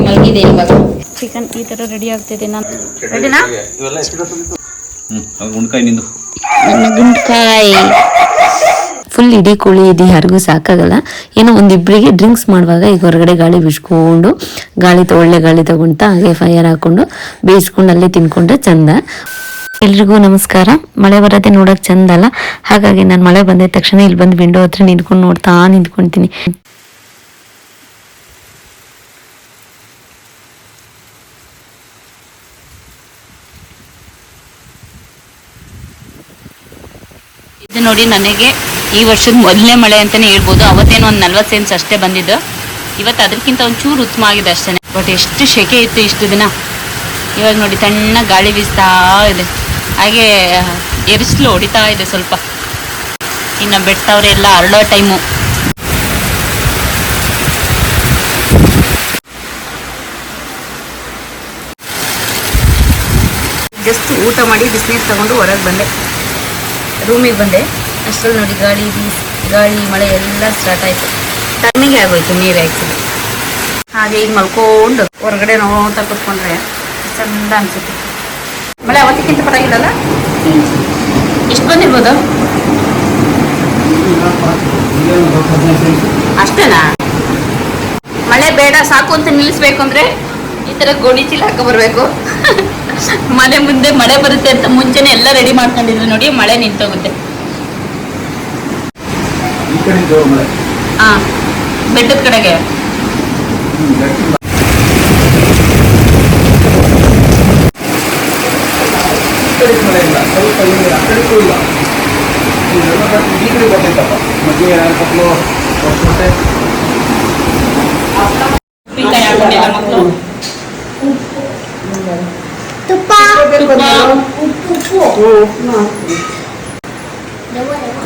ಮಲಗಿದೆ ಇವಾಗ. ಚಿಕನ್ ಈ ತರ ರೆಡಿ ಆಗ್ತಿದೆ. ನಾನು ರೆಡಿನಾ? ಗುಂಡ್ಕಾಯಿ ನಿಂದು ಗುಂಡ್ಕಾಯಿ ಫುಲ್ ಇಡೀ ಕೋಳಿ ಇದು ಯಾರಿಗೂ ಸಾಕಾಗಲ್ಲ. ಏನೋ ಒಂದಿಬ್ಬರಿಗೆ ಡ್ರಿಂಕ್ಸ್ ಮಾಡುವಾಗ ಈಗ ಹೊರಗಡೆ ಗಾಳಿ ಬಿಚ್ಕೊಂಡು ಒಳ್ಳೆ ಗಾಳಿ ತಗೊಂತ ಹಾಗೆ ಫೈರ್ ಹಾಕೊಂಡು ಬೇಯಿಸ್ಕೊಂಡು ಅಲ್ಲೇ ತಿನ್ಕೊಂಡ್ರೆ ಚಂದ. ಎಲ್ರಿಗೂ ನಮಸ್ಕಾರ. ಮಳೆ ಬರೋದೇ ನೋಡಕ್ ಚಂದ ಅಲ್ಲ, ಹಾಗಾಗಿ ನಾನು ಮಳೆ ಬಂದಿದ ತಕ್ಷಣ ಇಲ್ಲಿ ಬಂದು ವಿಂಡೋ ಹತ್ರ ನಿಂತ್ಕೊಂಡು ನೋಡ್ತಾ ನಿಂತ್ಕೊಂತೀನಿ. ಇದು ನೋಡಿ, ನನಗೆ ಈ ವರ್ಷದ ಮೊದಲನೇ ಮಳೆ ಅಂತಾನೆ ಹೇಳ್ಬೋದು. ಅವತ್ತೇನೋ ಒಂದು 40 ಸೆಂಟ್ಸ್ ಅಷ್ಟೇ ಬಂದಿದ್ದು. ಇವತ್ತು ಅದಕ್ಕಿಂತ ಒಂಚೂರು ಉತ್ತಮ ಆಗಿದೆ ಅಷ್ಟೇ. ಬಟ್ ಎಷ್ಟು ಸೆಕೆ ಇತ್ತು ಇಷ್ಟು ದಿನ. ಇವಾಗ ನೋಡಿ ತಣ್ಣ ಗಾಳಿ ಬೀಸ್ತಾ ಇದೆ, ಹಾಗೆ ಎರಿಸ್ಲು ಹೊಡಿತಾ ಇದೆ ಸ್ವಲ್ಪ. ಇನ್ನು ಬೆಟ್ಟವರೆಲ್ಲ ಅರಳೋ ಟೈಮು. ಜಸ್ಟ್ ಊಟ ಮಾಡಿ ಬಿಸಿನೀರು ತಗೊಂಡು ಹೊರಗೆ ಬಂದೆ, ರೂಮಿಗೆ ಬಂದೆ. ಅಷ್ಟರಲ್ಲಿ ನೋಡಿ ಗಾಳಿ ಮಳೆ ಎಲ್ಲ ಸ್ಟಾರ್ಟ್ ಆಯಿತು. ತಣ್ಣಗೆ ಆಗೋಯ್ತು ನೀರು ಆ್ಯಕ್ಚುಲಿ. ಹಾಗೆ ಈಗ ಮಲ್ಕೊಂಡು ಹೊರಗಡೆ ನೋಡ್ತಾ ಕೂತ್ಕೊಂಡ್ರೆ ಚಂದ ಅನ್ಸುತ್ತೆ. ಮಳೆ ಅವತ್ತಿಕ್ಕಿಂತ ಪರವಾಗಿಲ್ಲಲ್ಲ? ಎಷ್ಟು ಬಂದಿರ್ಬೋದು? ಅಷ್ಟೇನಾ? ಮಳೆ ಬೇಡ ಸಾಕು ಅಂತ ನಿಲ್ಲಿಸ್ಬೇಕು ಅಂದರೆ ಈ ಥರ ಗೋಣಿ ಚೀಲ ಹಾಕೊಂಬರ್ಬೇಕು. ಮನೆ ಮುಂದೆ ಮಳೆ ಬರುತ್ತೆ ಅಂತ ಮುಂಚೆನೆ ಎಲ್ಲ ರೆಡಿ ಮಾಡ್ಕೊಂಡಿದ್ರು. ನೋಡಿ ಮಳೆ ನಿಂತೋಗುತ್ತೆ. ಹಾಂ, ಬೆಟ್ಟದ ಕಡೆಗೆ.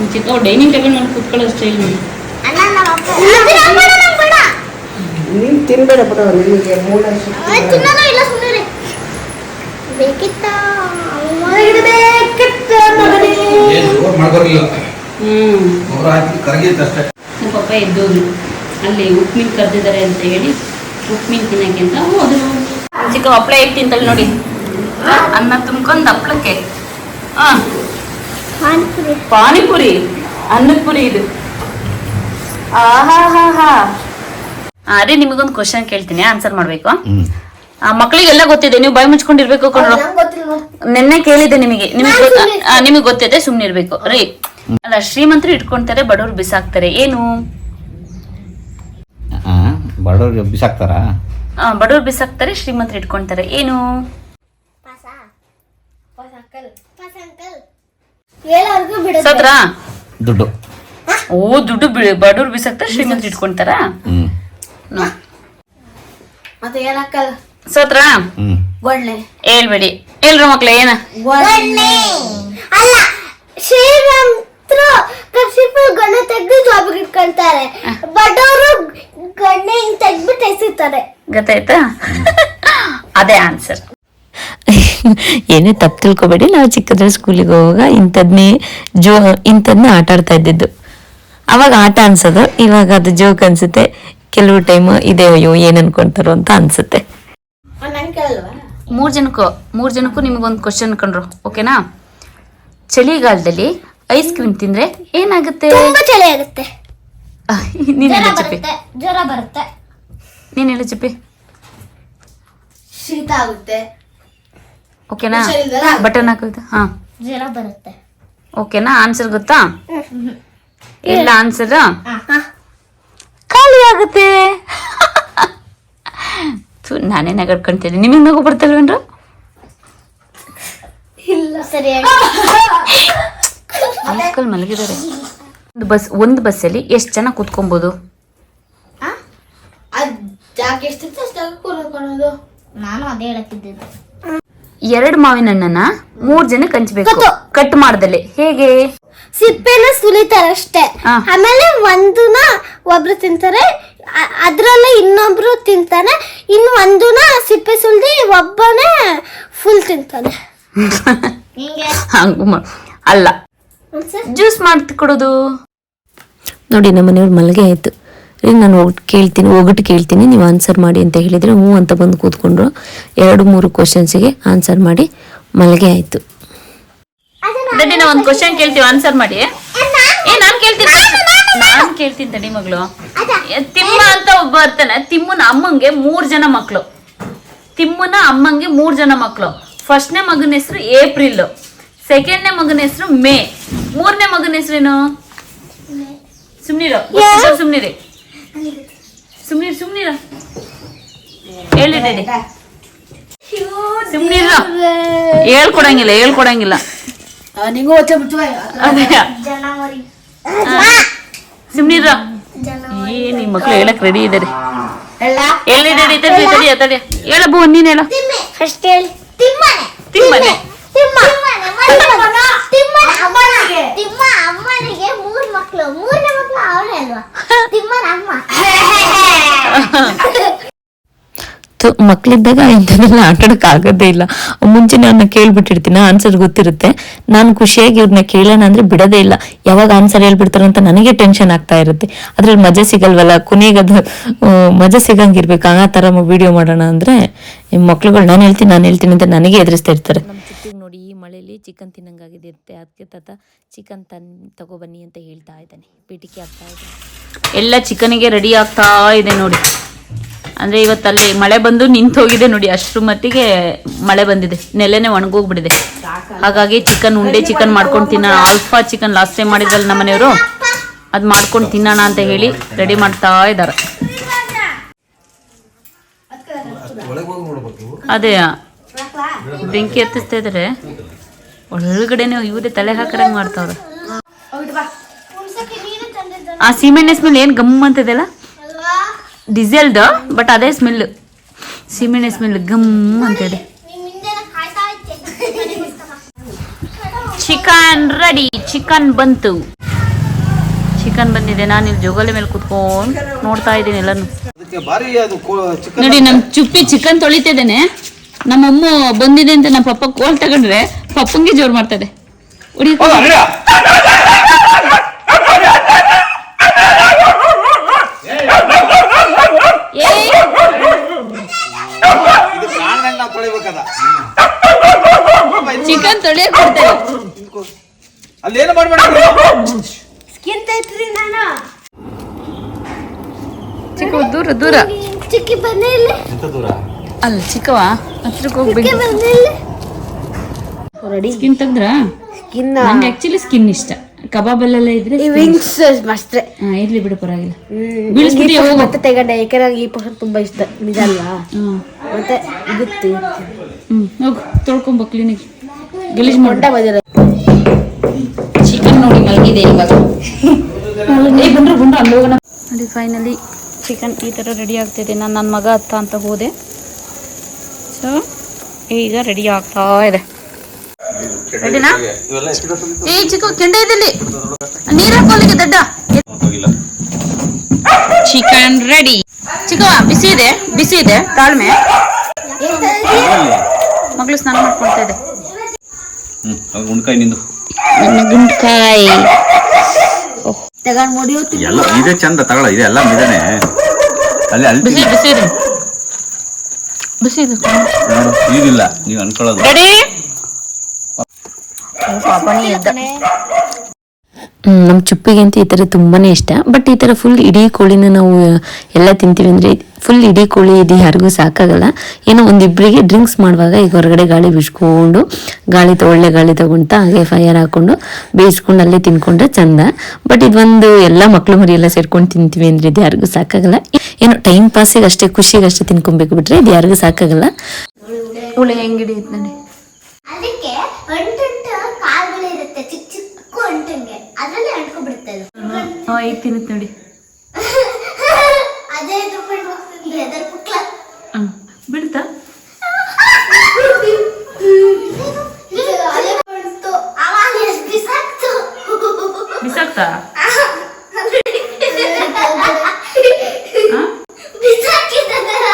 ಮಕ್ಕಳು ಡೈನಿಂಗ್ ಟೇಬಲ್ ಮಾಡಿ ಕೂತ್ಕೊಳ್ಳೋ ಸ್ಟೈಲ್ ನೋಡಿ. ನೀನು ತಿನ್ಬೇಡ ಬಿಡ, ನಿಮಗೆ ಪಪ್ಪ ಎದ್ದೋದ್ರು, ಅಲ್ಲಿ ಉಪ್ಪಿನ ಕರೆದಿದ್ದಾರೆ ಅಂತ ಹೇಳಿ ಉಪ್ಪಿನ ತಿನ್ನಕ್ಕೆ ಅಂತ ಹೋದ್ರು. ಚಿಕ್ಕ ಹಪ್ಪಳ ಹೇಗೆ ತಿಂತಲ್ಲಿ ನೋಡಿ, ಅನ್ನ ತುಂಬ್ಕೊಂಡು ಹಪ್ಪಳಕ್ಕೆ. ಪಾನಿಪುರಿ, ಅನ್ನದ ಪುರಿ ಇದು. ಅರೆ, ನಿಮಗೊಂದು ಕ್ವಶನ್ ಕೇಳ್ತೀನಿ, ಆನ್ಸರ್ ಮಾಡ್ಬೇಕು. ಮಕ್ಕಳಿಗೆಲ್ಲ ಗೊತ್ತಿದೆ, ನೀವು ಬಾಯಿ ಮುಚ್ಕೊಂಡಿರ್ಬೇಕು. ಕೊಡ್ರು ನೆನ್ನೆ ಕೇಳಿದೆ ನಿಮಗೆ ಗೊತ್ತಿದೆ, ಸುಮ್ನೆ ಇರ್ಬೇಕು ರೀ. ಅಲ್ಲ, ಶ್ರೀಮಂತರು ಇಟ್ಕೊಂತಾರೆ, ಬಡವ್ರು ಬಿಸಾಕ್ತಾರೆ. ಏನು? ಬಡವ್ರು ಬಿಸಾಕ್ತಾರ? ಬಡವ್ರು ಬಿಸಾಕ್ತಾರೆ, ಶ್ರೀಮಂತರು ಇಟ್ಕೊಂತಾರೆ. ಏನು? ಸತ್ರಾ? ದುಡ್ಡು. ಓ, ದುಡ್ಡು ಬಡವ್ರು ಬಿಸಾಕ್ತಾರೆ, ಶ್ರೀಮಂತರು ಇಟ್ಕೊಂತಾರ? ಸತ್ರಾ? ಹೇಳ್ಬೇಡಿ, ಹೇಳ್ರ ಮಕ್ಳ. ಏನ ಶ್ರೀಮಂತರು ಗಣ್ಣ ತೆಗೆದು ಜಾಬಿಗೆ ಇಟ್ಕೊಂತಾರೆ, ಬಡವರು ಗಣ್ಣ ಹಿಂಗ್ ತೆಗ್ಬಿಟ್ಟು ಎಸಿತಾರೆ. ಗೊತ್ತಾಯ್ತಾ? ಅದೇ ಆನ್ಸರ್. ಏನೇ ತಪ್ಪು ತಿಳ್ಕೊಬೇಡಿ. ನಾವು ಚಿಕ್ಕದ್ರಲ್ಲಿ ಸ್ಕೂಲಿಗೆ ಹೋಗುವಾಗ ಇಂಥದ್ನೇ ಆಟ ಆಡ್ತಾ ಇದ್ದಿದ್ದು. ಅವಾಗ ಆಟ ಅನ್ಸೋದು, ಇವಾಗ ಅದು ಜೋಕ್ ಅನ್ಸುತ್ತೆ. ಕೆಲವು ಟೈಮ್ ಇದೇ ಅಯ್ಯೋ ಏನ್ ಅನ್ಕೊಂತಾರೋ ಅಂತ ಅನ್ಸುತ್ತೆ. ಮೂರ್ ಜನಕ್ಕೂ ನಿಮಗೊಂದು ಕ್ವಶನ್ ಕಂಡ್ರು, ಓಕೆನಾ? ಚಳಿಗಾಲದಲ್ಲಿ ಐಸ್ ಕ್ರೀಮ್ ತಿಂದ್ರೆ ಏನಾಗುತ್ತೆ? ತುಂಬಾ ಚಳಿ ಆಗುತ್ತೆ. ನೀನೆಲ್ಲ ಚಿಪ್ಪಿ, ಜ್ವರ ಬರುತ್ತೆ. ನೀನೆಲ್ಲ ಚಿಪ್ಪಿ. ಶೀತ ಆಗುತ್ತೆ. ಓಕೆನಾ? ಬಟನ್ ಹಾಕೋದು. ಹಾ, ಜ್ವರ ಬರುತ್ತೆ. ಓಕೆನಾ? ಆನ್ಸರ್ ಗೊತ್ತಾ? ಎಲ್ಲ ಆನ್ಸರ್ ಖಾಲಿ ಆಗುತ್ತೆ. ನಾನೇ ನಗಡ್ಕೊಂತೀನಿ, ನಿಮಗೆ ನಗು ಬರ್ತಲ್ವೇನ್ರು? ಇಲ್ಲ, ಸರಿಯಾಗಿ ಅಂಕಲ್ ಮಲಗಿದ್ದಾರೆ. ಒಂದು ಬಸ್ಸಲ್ಲಿ ಎಷ್ಟು ಜನ ಕೂತ್ಕೊಬಹುದು? ನಾನು ಅದೇ ಹೇಳಕ್ಕಿದ್ದೆ. 2 ಮಾವಿನ ಹಣ್ಣನ್ನ 3 ಜನಕ್ಕೆ ಹಂಚ್ಬೇಕು, ಕಟ್ ಮಾಡ್ದಲೆ. ಹೇಗೆ? ಸಿಪ್ಪೆನ ಸುಲಿತಾರೆ ಅಷ್ಟೇ. ಆಮೇಲೆ ಒಂದನ್ನ ಒಬ್ರು ತಿಂತಾರೆ, ಅದ್ರಲ್ಲೇ ಇನ್ನೊಬ್ರು ತಿಂತಾನೆ, ಇನ್ನು ಒಂದನ್ನ ಸಿಪ್ಪೆ ಸುಲ್ದಿ ಒಬ್ಬನೇ ಫುಲ್ ತಿಂತಾನೆ. ಅಲ್ಲ, ಜ್ಯೂಸ್ ಮಾಡಿ ಕೊಡೋದು. ನೋಡಿ, ನಮ್ಮ ಮನೆಯವ್ರು ಮಲ್ಗೆ ಆಯ್ತು. ರೀ ನಾನು ಒಗಟ್ಟು ಕೇಳ್ತೀನಿ ನೀವು ಆನ್ಸರ್ ಮಾಡಿ ಅಂತ ಹೇಳಿದರೆ ಹ್ಞೂ ಅಂತ ಬಂದು ಕೂತ್ಕೊಂಡ್ರು. 2-3 ಕ್ವಶನ್ಸಿಗೆ ಆನ್ಸರ್ ಮಾಡಿ ಮಲಗೆ ಆಯಿತು. ನಾವು ಒಂದು ಕ್ವಶನ್ ಕೇಳ್ತೀವಿ, ಆನ್ಸರ್ ಮಾಡಿ. ನಾನು ಕೇಳ್ತೀನಿ ತಡಿ ಮಗಳು. ತಿಮ್ಮ ಅಂತ ಒಬ್ಬ ಬರ್ತಾನೆ. ತಿಮ್ಮನ ಅಮ್ಮಂಗೆ 3 ಜನ ಮಕ್ಕಳು. ತಿಮ್ಮನ ಅಮ್ಮಂಗೆ 3 ಜನ ಮಕ್ಕಳು. ಫಸ್ಟ್ನೇ ಮಗನ ಹೆಸರು ಏಪ್ರಿಲ್, ಸೆಕೆಂಡ್ನೇ ಮಗನ ಹೆಸರು ಮೇ, 3ನೇ ಮಗನ ಹೆಸರೇನು? ಸುಮ್ನಿರು ಸುಮ್ನಿರಿ ಸುಮ್ನಿರ ಹೇಳಿ ಡ್ಯಾಡಿ. ಸುಮ್ನಿರ, ಹೇಳ್ಕೊಡಂಗಿಲ್ಲ ಸುಮ್ನಿರ. ನಿಮ್ ಮಕ್ಳು ಹೇಳಕ್ ರೆಡಿ ಇದಾರೆ. ಹೇಳಿ ಡ್ಯಾಡಿ. ತಡಿ ಹೇಳಬು, ನೀನ್ ಹೇಳ. ತಿಮ್ಮನೆ. ತಿಮ್ಮ ಅಮ್ಮನಿಗೆ 3 ಮಕ್ಕಳು. 3ನೇ ಮಕ್ಕಳು ಅವನೇ ಅಲ್ವಾ? ತಿಮ್ಮನ ಅಮ್ಮ. ಮಕ್ಕಳಿದ್ದಾಗ ಇಂಥದ್ದೆಲ್ಲ ಆಟಾಡೋಕೆ ಆಗೋದೇ ಇಲ್ಲ. ಮುಂಚೆ ನಾನು ಕೇಳ್ಬಿಟ್ಟಿರ್ತೀನಿ, ಆನ್ಸರ್ ಗೊತ್ತಿರುತ್ತೆ. ನಾನು ಖುಷಿಯಾಗಿ ಇವ್ರನ್ನ ಕೇಳೋಣ ಅಂದರೆ ಬಿಡೋದೇ ಇಲ್ಲ. ಯಾವಾಗ ಆನ್ಸರ್ ಹೇಳ್ಬಿಡ್ತಾರೋ ಅಂತ ನನಗೆ ಟೆನ್ಷನ್ ಆಗ್ತಾ ಇರುತ್ತೆ. ಅದ್ರಲ್ಲಿ ಮಜಾ ಸಿಗಲ್ವಲ್ಲ, ಕೊನೆಗೆ ಅದು ಮಜಾ ಸಿಗಂಗಿರ್ಬೇಕು. ಆ ಥರ ವಿಡಿಯೋ ಮಾಡೋಣ ಅಂದರೆ ಮಕ್ಳುಗಳು ನಾನು ಹೇಳ್ತೀನಿ ಅಂತ ನನಗೆ ಎದುರಿಸ್ತಾ ಇರ್ತಾರೆ. ನಮ್ಮ ಚಿಟ್ಟಿಗೆ ನೋಡಿ, ಈ ಮಳೆಯಲ್ಲಿ ಚಿಕನ್ ತಿನ್ನಂಗಾಗಿರುತ್ತೆ. ಅದಕ್ಕೆ ತಾತ ಚಿಕನ್ ತಗೊಬನ್ನಿ ಅಂತ ಹೇಳ್ತಾ ಇದ್ದಾನೆ. ಪೀಟಿಕೆ ಆಗ್ತಾ ಇದ್ದಾನೆ. ಎಲ್ಲ ಚಿಕನಿಗೆ ರೆಡಿ ಆಗ್ತಾ ಇದೆ ನೋಡಿ. ಅಂದರೆ ಇವತ್ತಲ್ಲಿ ಮಳೆ ಬಂದು ನಿಂತು ಹೋಗಿದೆ ನೋಡಿ. ಅಷ್ಟರ ಮಟ್ಟಿಗೆ ಮಳೆ ಬಂದಿದೆ, ನೆಲೆನೇ ಒಣಗೋಗ್ಬಿಟ್ಟಿದೆ. ಹಾಗಾಗಿ ಚಿಕನ್ ಮಾಡ್ಕೊಂಡು ತಿನ್ನೋಣ. ಆಲ್ಫಾ ಚಿಕನ್ ಲಾಸ್ಟ್ ಟೈಮ್ ಮಾಡಿದ್ರಲ್ಲ ನಮ್ಮ ಮನೆಯವರು, ಅದು ಮಾಡ್ಕೊಂಡು ತಿನ್ನೋಣ ಅಂತ ಹೇಳಿ ರೆಡಿ ಮಾಡ್ತಾ ಇದ್ದಾರೆ. ಅದೇ ಬೆಂಕಿ ಎತ್ತಿಸ್ತಾ ಇದ್ದಾರೆ. ಒಳಗಡೆನೆ ಇವರೇ ತಲೆ ಹಾಕರಂಗೆ ಮಾಡ್ತಾವ್ರೆ. ಆ ಸೀಮೆಣ್ಣೆ ಸ್ಮೆಲ್ ಏನು ಗಮ್ ಅಂತಿದೆಲ್ಲ, ಡೀಸೆಲ್ದು, ಬಟ್ ಅದೇ ಸ್ಮೆಲ್, ಸೀಮೆಣ್ಣೆ ಸ್ಮೆಲ್ ಗಮ್ ಅಂತಿದೆ. Chicken ready. ಚಿಕನ್ ಬಂತು. ಚಿಕನ್ ಬಂದಿದೆ. ನಾನು ಇಲ್ಲಿ ಜೋಗಾಲಿ ಮೇಲೆ ಕುತ್ಕೊಂಡು ನೋಡ್ತಾ ಇದ್ದೀನಿ ಎಲ್ಲಾನು. ನೋಡಿ ನಮ್ ಚುಪ್ಪಿ ಚಿಕನ್ ತೊಳಿತಿದ್ದೇನೆ. ನಮ್ಮಮ್ಮ ಬಂದಿದೆ ಅಂತ ನಮ್ಮ ಪಪ್ಪ ಕೋಲ್ ತಗೊಂಡ್ರೆ ಪಪ್ಪಂಗೆ ಜೋರ್ ಮಾಡ್ತದೆ. ಚಿಕನ್ ತೊಳಿಯಕ್ ಕೊಡ್ತೇವೆ. ಅಲ್ಲೇನು ಮಾಡ್ಬೇಡ, ಚಿಕ್ಕ ದೂರ ಚಿಕ್ಕಿ ಬನ್ನಿ ಇಲ್ಲಿ. ಅಲ್ಲ ಚಿಕ್ಕವ ಹತ್ರಕ್ಕೆ ಹೋಗ್ಬೇಕು. ಸ್ಕಿನ್ ತೆಗ್ದ್ರ? ನಂಗೆ ಆಕ್ಚುಲಿ ಸ್ಕಿನ್ ಇಷ್ಟ. ಕಬಾಬಲ್ಲೆಲ್ಲ ಇದ್ರೆ ವಿಂಗ್ಸ್ ಮಸ್ತ್. ಇರ್ಲಿ ಬಿಡು, ಪರವಾಗಿಲ್ಲ. ಬೀಳಿಸ್ಬಿಟ್ಟು ಮತ್ತೆ ತೆಗಂಡೆ, ಯಾಕಂದ್ರೆ ಈ ಪರ್ಸನ್ ತುಂಬಾ ಇಷ್ಟ. ನಿಜ ಅಲ್ವಾ? ಮತ್ತೆ ಇಗುತ್ತೆ. ಹೋಗು ತೊಳ್ಕೊಂಬ ಕ್ಲೀನಿಗೆ. ಗಲೀಜ್ ಮೊಂಡ ಬಜಾರ ಚಿಕನ್ ನೋಡಿ ಮಲಗಿದೆ ಇವಾಗ. ಬಂದ್ರು ಅಲ್ಲಿ ಹೋಗೋಣ ನೋಡಿ. ಫೈನಲಿ ಚಿಕನ್ ಈ ಥರ ರೆಡಿ ಆಗ್ತಿದೆ. ನಾನು ನನ್ನ ಮಗ ಅತ್ತ ಅಂತ ಹೋದೆ. ಸೊ ಈಗ ರೆಡಿ ಆಗ್ತಾ ಇದೆ. ರೆಡಿನಾ? ಏ ಚಿಕ್ಕ ಕೆಂಡ ಇದಲ್ಲಿ ನೀರು ಹಾಕೋಲಿಕ್ಕೆ ದಡ್ಡ. Chicken ready. ಚಿಕ್ಕವ ಬಿಸಿ ಇದೆ ತಾಳ್ಮೆ. ಮಗಳು ಸ್ನಾನ ಮಾಡ್ಕೊಳ್ತಾ ಇದೆ. ಗುಂಡ್ಕಾಯಿ ನಿಂದು ಗುಂಡ್ಕಾಯಿ ತಗೊಂಡ್ ಮುಡಿಯೋ ಎಲ್ಲ ಇದೆ. ಚಂದ ತಗೊಳ, ಇದೆ ಎಲ್ಲ ಇದೇನೆ. ಅಲ್ಲಿ ಅಲ್ಲಿ ಬಿಸಿ ಇದೆ ನೋಡು, ಇದಿಲ್ಲ ನೀವು ಅನ್ಕೊಳ್ಳೋದು. ರೆಡಿ. ಪಾಪಣಿ ಎದ್ದ. ನಮ್ಮ ಚುಪ್ಪಿಗಂತೂ ಈ ಥರ ತುಂಬಾ ಇಷ್ಟ. ಬಟ್ ಈ ಥರ ಫುಲ್ ಇಡೀ ಕೋಳಿನ ನಾವು ಎಲ್ಲ ತಿಂತೀವಿ ಅಂದರೆ ಫುಲ್ ಇಡೀ ಕೋಳಿ ಇದು ಯಾರಿಗೂ ಸಾಕಾಗಲ್ಲ. ಏನೋ ಒಂದಿಬ್ಬರಿಗೆ ಡ್ರಿಂಕ್ಸ್ ಮಾಡುವಾಗ ಈಗ ಹೊರಗಡೆ ಗಾಳಿ ಬಿಸ್ಕೊಂಡು ಒಳ್ಳೆ ಗಾಳಿ ತಗೊಂತ ಹಾಗೆ ಫೈರ್ ಹಾಕ್ಕೊಂಡು ಬೇಯಿಸ್ಕೊಂಡು ಅಲ್ಲೇ ತಿನ್ಕೊಂಡ್ರೆ ಚಂದ. ಬಟ್ ಇದೊಂದು ಎಲ್ಲ ಮಕ್ಳು ಮರಿ ಎಲ್ಲ ಸೇರ್ಕೊಂಡು ತಿಂತೀವಿ ಅಂದರೆ ಇದು ಯಾರಿಗೂ ಸಾಕಾಗಲ್ಲ. ಏನೋ ಟೈಮ್ ಪಾಸಿಗೆ ಅಷ್ಟೇ, ಖುಷಿಗೆ ಅಷ್ಟೇ ತಿನ್ಕೊಬೇಕು, ಬಿಟ್ರೆ ಇದು ಯಾರಿಗೂ ಸಾಕಾಗಲ್ಲ. ಹುಳಿ ಹೆಂಗಿಡಿಯುತ್ತೆ ನೋಡಿ. ಅದಕ್ಕೆ ಅಂಟುಂಟು ಕಾಳುಗಳಿರುತ್ತೆ, ಚಿಕ್ಕ ಚಿಕ್ಕ ಅಂಟಂಗೆ ಅದ್ರಲ್ಲಿ ಅಂಟ್ಕೊಂಡ್ಬಿಡುತ್ತೆ. ಈಗ ತಿನ್ನುತ್ತೆ ನೋಡಿ. ಅದೇ ಎದ್ರುಕೊಂಡು ಹೋಗ್ತಿದ್ದೆ, ಅದರ ಪುಕ್ಲ ಬಿಡ್ತಾ ಬಿಸಾಕ್ತಾ?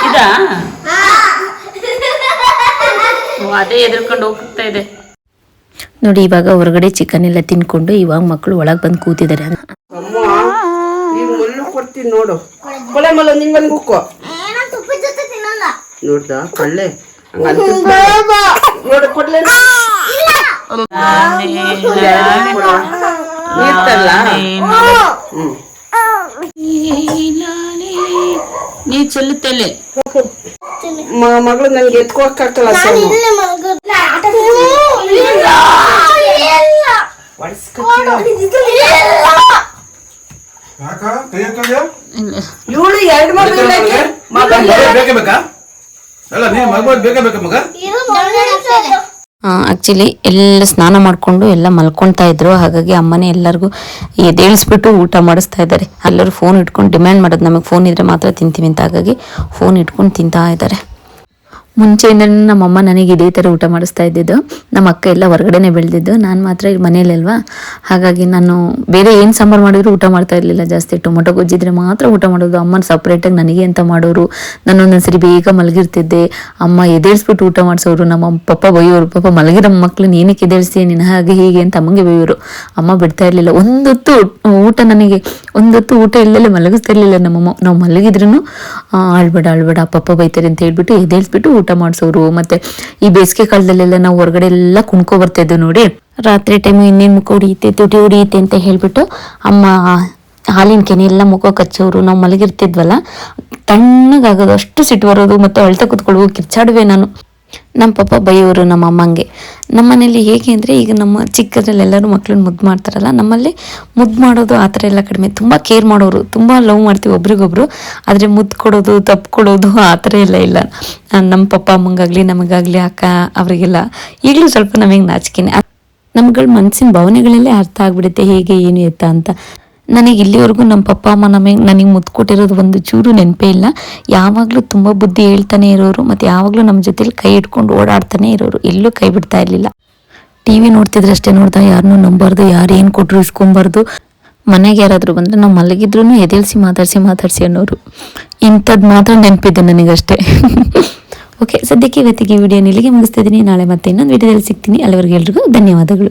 ಇದಾ? ಅದೇ ಎದ್ರಕೊಂಡು ಹೋಗ್ತಾ ಇದೆ ನೋಡಿ. ಇವಾಗ ಹೊರಗಡೆ ಚಿಕನ್ ಎಲ್ಲ ತಿನ್ಕೊಂಡು ಇವಾಗ ಮಕ್ಕಳು ಒಳಗೆ ಬಂದು ಕೂತಿದ್ದಾರೆ. ಈಗ ಮಣ್ಣು ಕೊಡ್ತೀನಿ ನೋಡು ಕೊಳೆ ಮಲ್ಲ ನಿಂಗೊಂದು ಬುಕ್ಕು ಏನೋ ತುಪ್ಪದ ಜೊತೆ ತಿನ್ನಲ್ಲ. ನೋಡ್ದ ಕಳ್ಳೆ ನೋಡು ಕೊಡ್ಲೆ ನೀರ್ತಲ್ಲ ನೀ ಚೆಲ್ಲುತ್ತಲೆ ಮಗಳು ನನ್ಗೆ ಎತ್ಕೋಕ್ಕಾಗಲ್ಲ ಸರ್ ಇಲ್ಲೇ ಮಲಗೋದು. ಇವಳು ಎರಡು ಮಗಳು ಬೇಕೇ ಬೇಕಾ ಅಲ್ಲ ನೀನ್ ಮಗ ಬೇಕೇ ಬೇಕಾ ಮಗ ಇರು ಮಲಗೋದು. ಆ್ಯಕ್ಚುಲಿ ಎಲ್ಲ ಸ್ನಾನ ಮಾಡಿಕೊಂಡು ಎಲ್ಲ ಮಲ್ಕೊಳ್ತಾ ಇದ್ರು. ಹಾಗಾಗಿ ಅಮ್ಮನೇ ಎಲ್ಲರಿಗೂ ಎದ್ದೇಳಿಸ್ಬಿಟ್ಟು ಊಟ ಮಾಡಿಸ್ತಾ ಇದ್ದಾರೆ. ಎಲ್ಲರೂ ಫೋನ್ ಇಟ್ಕೊಂಡು ಡಿಮ್ಯಾಂಡ್ ಮಾಡೋದು ನಮಗೆ ಫೋನ್ ಇದ್ರೆ ಮಾತ್ರ ತಿಂತೀವಿ ಅಂತ. ಹಾಗಾಗಿ ಫೋನ್ ಇಟ್ಕೊಂಡು ತಿಂತಾ ಇದ್ದಾರೆ. ಮುಂಚೆಯಿಂದ ನಮ್ಮಮ್ಮ ನನಗೆ ಇದೇ ಥರ ಊಟ ಮಾಡಿಸ್ತಾ ಇದ್ದಿದ್ದು. ನಮ್ಮ ಅಕ್ಕ ಎಲ್ಲ ಹೊರಗಡೆನೇ ಬೆಳೆದಿದ್ದು, ನಾನು ಮಾತ್ರ ಈಗ ಮನೇಲಲ್ವಾ. ಹಾಗಾಗಿ ನಾನು ಬೇರೆ ಏನು ಸಾಂಬಾರು ಮಾಡಿದ್ರು ಊಟ ಮಾಡ್ತಾ ಇರಲಿಲ್ಲ ಜಾಸ್ತಿ. ಟೊಮೊಟೊ ಗೊಜ್ಜಿದ್ರೆ ಮಾತ್ರ ಊಟ ಮಾಡೋದು. ಅಮ್ಮನ ಸಪ್ರೇಟಾಗಿ ನನಗೆ ಅಂತ ಮಾಡೋರು. ನಾನೊಂದೊಂದು ಸರಿ ಬೇಗ ಮಲಗಿರ್ತಿದ್ದೆ. ಅಮ್ಮ ಎದ್ದೇಳಿಸ್ಬಿಟ್ಟು ಊಟ ಮಾಡಿಸೋರು. ನಮ್ಮ ಪಪ್ಪ ಬೈಯೋರು, ಪಾಪ ಮಲಗಿರೋ ಮಕ್ಕಳನ್ನ ಏನಕ್ಕೆ ಎದ್ದೇಳಿಸ್ತೀಯ ನೀನು ಹಾಗೆ ಹೀಗೆ ಅಂತ ಅಮ್ಮಂಗೆ ಬೈಯೋರು. ಅಮ್ಮ ಬಿಡ್ತಾ ಇರಲಿಲ್ಲ. ಒಂದೊತ್ತು ಊಟ ನನಗೆ ಒಂದೊತ್ತು ಊಟ ಇಲ್ಲದೆ ಮಲಗಿಸ್ತಾ ಇರಲಿಲ್ಲ ನಮ್ಮಮ್ಮ. ನಾವು ಮಲಗಿದ್ರೂ ಆಳ್ಬೇಡ ಪಪ್ಪ ಬೈತಾರೆ ಅಂತ ಹೇಳ್ಬಿಟ್ಟು ಎದ್ದೇಳಿಸ್ಬಿಟ್ಟು ಊಟ ಮಾಡಿಸೋರು. ಮತ್ತೆ ಈ ಬೇಸಿಗೆ ಕಾಲದಲ್ಲೆಲ್ಲ ನಾವು ಹೊರಗಡೆ ಎಲ್ಲ ಕುಣ್ಕೊ ಬರ್ತಿದ್ವು ನೋಡಿ. ರಾತ್ರಿ ಟೈಮು ಇನ್ನೇನು ಮುಖ ಹೊಡಿಯುತ್ತೆ ತುಟಿ ಹೊಡಿಯುತ್ತೆ ಅಂತ ಹೇಳ್ಬಿಟ್ಟು ಅಮ್ಮ ಹಾಲಿನ ಕೆನೆ ಎಲ್ಲ ಮುಖ ಕಚ್ಚೋರು. ನಾವು ಮಲಗಿರ್ತಿದ್ವಲ್ಲ ತಣ್ಣಗಾಗೋದು, ಅಷ್ಟು ಸಿಟ್ಟು ಬರೋದು. ಮತ್ತು ಅಳ್ತಾ ಕೂತ್ಕೊಳ್ಳುವ ಕಿರ್ಚಾಡುವೆ ನಾನು. ನಮ್ಮ ಪಪ್ಪ ಬೈಯೋರು ನಮ್ಮ ಅಮ್ಮಂಗೆ. ನಮ್ಮ ಮನೇಲಿ ಹೇಗೆ ಅಂದರೆ ಈಗ ನಮ್ಮ ಚಿಕ್ಕದ್ರಲ್ಲಿ ಎಲ್ಲರೂ ಮಕ್ಳನ್ನ ಮುದ್ದು ಮಾಡ್ತಾರಲ್ಲ, ನಮ್ಮಲ್ಲಿ ಮುದ್ದು ಮಾಡೋದು ಆ ಥರ ಎಲ್ಲ ಕಡಿಮೆ. ತುಂಬ ಕೇರ್ ಮಾಡೋರು, ತುಂಬ ಲವ್ ಮಾಡ್ತೀವಿ ಒಬ್ರಿಗೊಬ್ರು. ಆದರೆ ಮುದ್ದು ಕೊಡೋದು ತಪ್ಪು ಕೊಡೋದು ಆ ಥರ ಎಲ್ಲ ಇಲ್ಲ. ನಮ್ಮ ಪಪ್ಪ ಅಮ್ಮಂಗಾಗಲಿ ನಮಗಾಗಲಿ ಅಕ್ಕ ಅವರಿಗೆಲ್ಲ ಈಗಲೂ ಸ್ವಲ್ಪ ನಮಗೆ ನಾಚಿಕೆನೆ. ನಮ್ಗಳ ಮನಸ್ಸಿನ ಭಾವನೆಗಳಲ್ಲೇ ಅರ್ಥ ಆಗ್ಬಿಡುತ್ತೆ ಹೇಗೆ ಏನು ಎತ್ತ ಅಂತ. ನನಗೆ ಇಲ್ಲಿವರೆಗೂ ನಮ್ಮ ಪಪ್ಪ ಅಮ್ಮ ನನಗೆ ಮುದ್ದು ಕೊಟ್ಟಿರೋದು ಒಂದು ಚೂರು ನೆನಪೇ ಇಲ್ಲ. ಯಾವಾಗಲೂ ತುಂಬ ಬುದ್ಧಿ ಹೇಳ್ತಾನೆ ಇರೋರು. ಮತ್ತು ಯಾವಾಗಲೂ ನಮ್ಮ ಜೊತೆಲಿ ಕೈ ಇಟ್ಕೊಂಡು ಓಡಾಡ್ತಾನೆ ಇರೋರು. ಎಲ್ಲೂ ಕೈ ಬಿಡ್ತಾ ಇರಲಿಲ್ಲ. TV ನೋಡ್ತಿದ್ರೆ ಅಷ್ಟೇ ನೋಡ್ತಾ, ಯಾರನ್ನೂ ನಂಬಾರ್ದು, ಯಾರು ಏನು ಕೊಟ್ಟರು ಇಸ್ಕೊಬಾರ್ದು. ಮನೆಗೆ ಯಾರಾದರೂ ಬಂದರೆ ನಾವು ಮಲಗಿದ್ರೂ ಎದ್ದೇಳಿಸಿ ಮಾತಾಡಿಸಿ ಅನ್ನೋರು. ಇಂಥದ್ದು ಮಾತ್ರ ನೆನಪಿದ್ದೆ ನನಗಷ್ಟೇ. ಓಕೆ, ಸದ್ಯಕ್ಕೆ ಇವತ್ತಿಗೆ ವಿಡಿಯೋನ ಇಲ್ಲಿಗೆ ಮುಗಿಸ್ತಿದ್ದೀನಿ. ನಾಳೆ ಮತ್ತೆ ಇನ್ನೊಂದು ವಿಡಿಯೋದಲ್ಲಿ ಸಿಗ್ತೀನಿ. ಅಲ್ಲಿವರೆಗೆ ಎಲ್ರಿಗೂ ಧನ್ಯವಾದಗಳು.